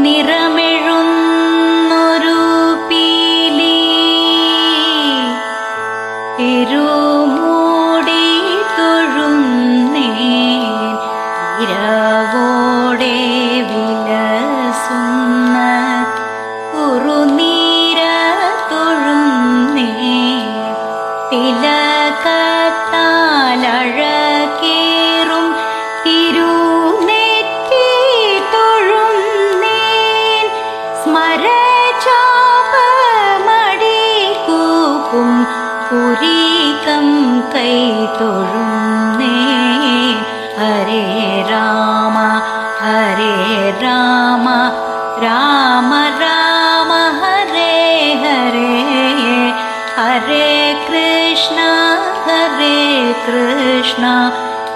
നിറമെഴുന്നൊരു പീലി തിരുമൂടി തൊഴുന്നേൻ ഇരവോടെ വിലസുന്ന കുറുനീര തൊഴുന്നേൻ തിലകത്താലഴകേറും തിരുനെറ്റി തൊഴുന്നേൻ സ്മരചാപമടികൂപ്പും പുരീകം കൈ തൊഴുന്നേൻ ഹരേ രാമ ഹരേ രാമ രാമ രാമ ഹരേ ഹരേ ഹരേ കൃഷ്ണ കൃഷ്ണ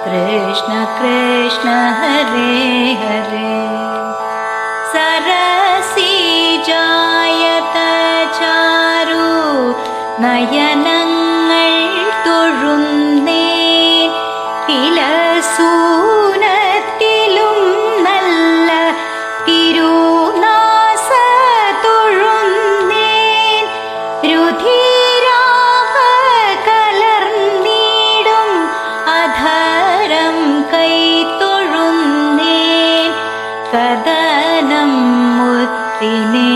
കൃഷ്ണ കൃഷ്ണ ഹരേ ഹരേ സരസിജായത ചാരു നയനങ്ങൾ തൊഴുന്നേൻ തിലസൂനത്തിലും നല്ല തിരുനാസ തൊഴുന്നേൻ രുധിരാഭ കലർന്നിടും അധരം കൈ തൊഴുന്നേൻ കദനം മുത്തിനെ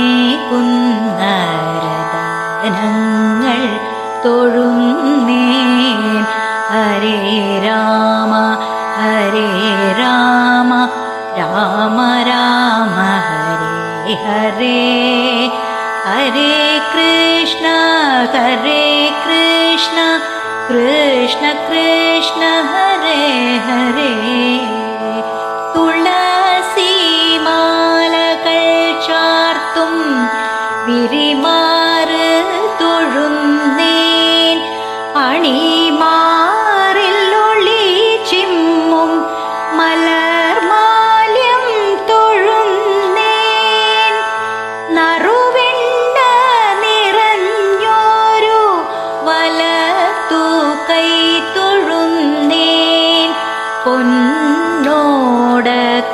കുന്നരദനങ്ങൾ തൊഴുന്നേൻ ഹരേ രാമ ഹരേ രാമ രാമ രാമ ഹരേ ഹരേ ഹരേ കൃഷ്ണ കൃഷ്ണ കൃഷ്ണ ഹരേ ഹരേ തുളസിമാലകൾ ചാർത്തും വിരിമാറ് തൊഴുന്നേൻ അണിമാറിൽ ഒളി ചിമ്മും മലർമാല്യം തൊഴുന്നേൻ നറുവെണ്ണ നിറഞ്ഞോരു വലത്തു കൈ തൊഴുന്നേൻ പൊന്നോട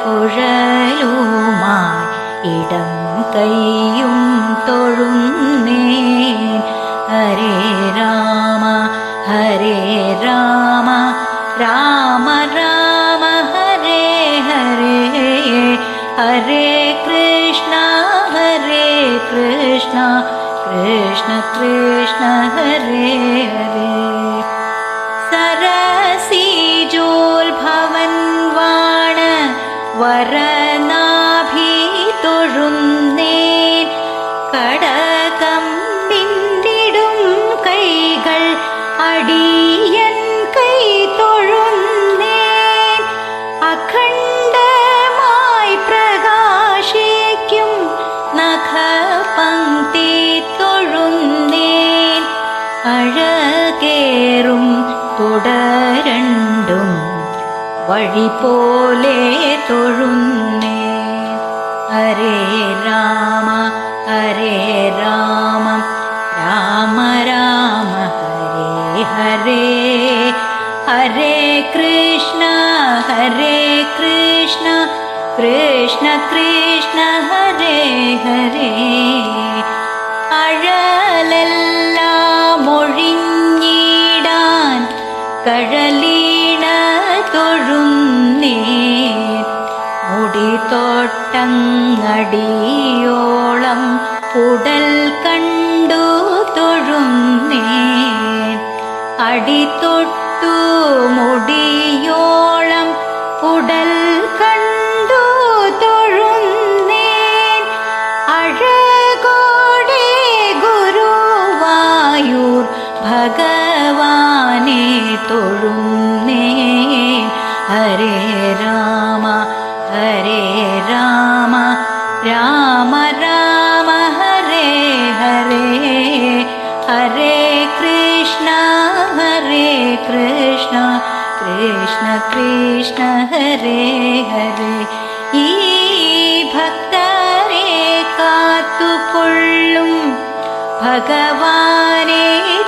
കുഴലുമായി ഇടം കൈയും തൊഴുന്നേൻ ഹരേ രാമ ഹരേ രാമ രാമ രാമ ഹരേ ഹരേ ഹരേ കൃഷ്ണ കൃഷ്ണ കൃഷ്ണ ഹരേ ഹരേ സരസിജോത്ഭവൻ വാണ വരനാഭി തൊഴുന്നേൻ കടകം പിന്നിടും കൈകൾ അടിയൻ കൈ തൊഴുന്നേൻ അഖണ്ഡമായി പ്രകാശിക്കും നഖപംക്തി തൊഴുന്നേൻ അഴകേറും തുടരണ്ടും വഴി പോലെ തൊഴുന്നേൻ ഹരേ രാമ ഹരേ രാമ രാമ രാമ ഹരേ ഹരേ ഹരേ കൃഷ്ണ കൃഷ്ണ കൃഷ്ണ ഹരേ ഹരേ അഴലെല്ലാം ഒഴിഞ്ഞിടാൻ കഴലീണ തൊഴുന്നേൻ മുടിത്തോട്ടങ്ങടിയോളം ഉടൽ കണ്ടു തൊഴുന്നേൻ അടിതൊട്ടു മുടിയോളം ഉടൽ കണ്ടു തൊഴുന്നേൻ അഴകോടെ ഗുരുവായൂർ ഭഗവാനെ തൊഴുന്നേൻ ഹരേ രാമ ഹരേ രാമ രാമ രാമ ഹരേ ഹരേ ഹരേ കൃഷ്ണ കൃഷ്ണ കൃഷ്ണ ഹരേ ഹരേ ഈ ഭക്തരെ കാത്തുകൊള്ളും ഭഗവാനെ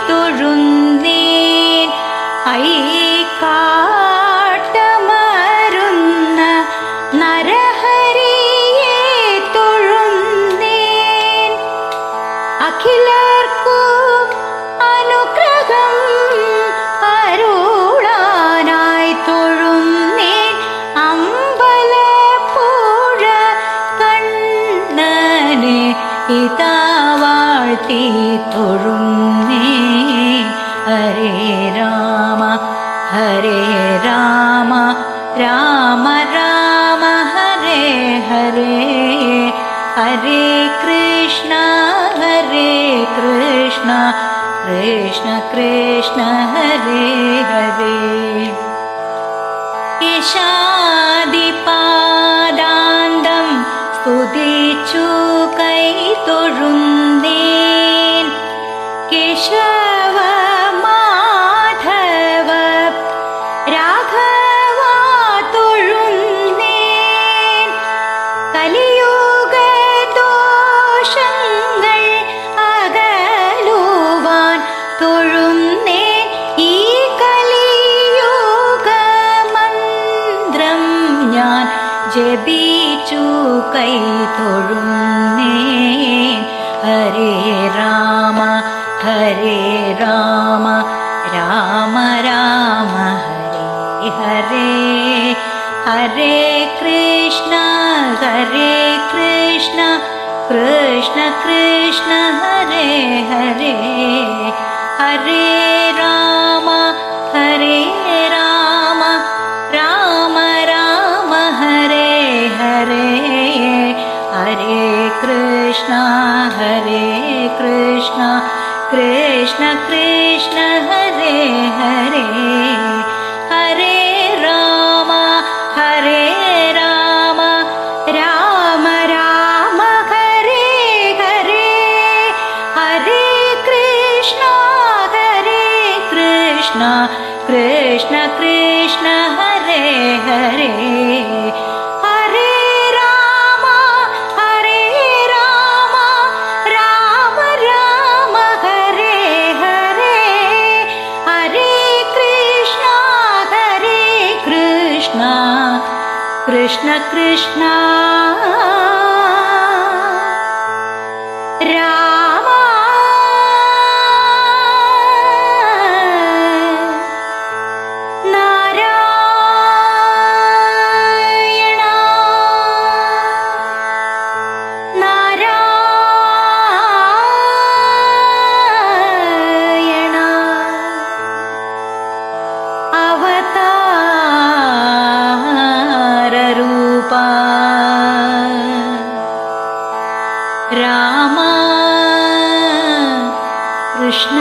തൊഴുന്നേൻ ഐക്കാട്ടമരുന്ന നരഹരിയെ തൊഴു हरे कृष्णा कृष्ण कृष्ण हरे हरे केशादिपादान्तं സ്തുതിച്ചു കൈ തൊഴുന്നേൻ കേശവ മാധവ രാഘവ തൊഴുന്നേൻ കലിയുഗ ദോഷങ്ങൾ അകലുവാൻ തൊഴുന്നേൻ ഈ കലിയുഗ മന്ത്രം ഞാൻ ജപിച്ചു കൈ തൊഴുന്നേൻ ഹരേ രാമ രാമ രാമ ഹരേ ഹരേ ഹരേ കൃഷ്ണ കൃഷ്ണ കൃഷ്ണ ഹരേ ഹരേ ഹരേ രാമ രാമ രാമ ഹരേ ഹരേ ഹരേ കൃഷ്ണ കൃഷ്ണ കൃഷ്ണ ഹരേ ഹരേ ഹരേ രാമ രാമ രാമ ഹരേ ഹരേ ഹരേ കൃഷ്ണ കൃഷ്ണ കൃഷ്ണ ഹരേ ഹരേ ഹരേ രാമ രാമ ഹരേ ഹരേ ഹരേ കൃഷ്ണ കൃഷ്ണ കൃഷ്ണ രാമ നാരായണ നാരായണ അവതാരരൂപ രാമ കൃഷ്ണ